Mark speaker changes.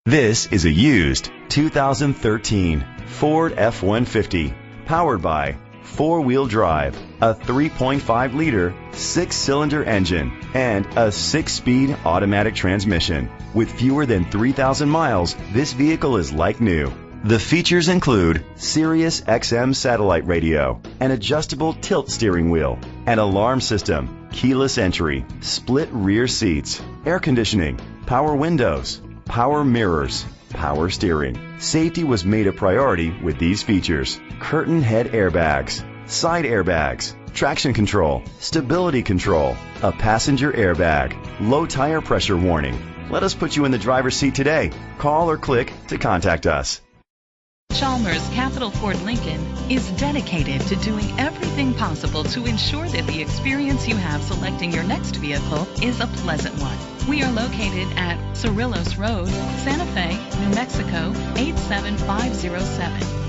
Speaker 1: This is a used 2013 Ford F-150, powered by four-wheel drive, a 3.5-liter six-cylinder engine, and a 6-speed automatic transmission. With fewer than 3,000 miles, this vehicle is like new. The features include Sirius XM satellite radio, an adjustable tilt steering wheel, an alarm system, keyless entry, split rear seats, air conditioning, power windows, power mirrors, power steering. Safety was made a priority with these features: curtain head airbags, side airbags, traction control, stability control, a passenger airbag, low tire pressure warning. Let us put you in the driver's seat today. Call or click to contact us.
Speaker 2: Chalmers Capital Ford Lincoln is dedicated to doing everything possible to ensure that the experience you have selecting your next vehicle is a pleasant one. We are located at Cerrillos Road, Santa Fe, New Mexico 87507.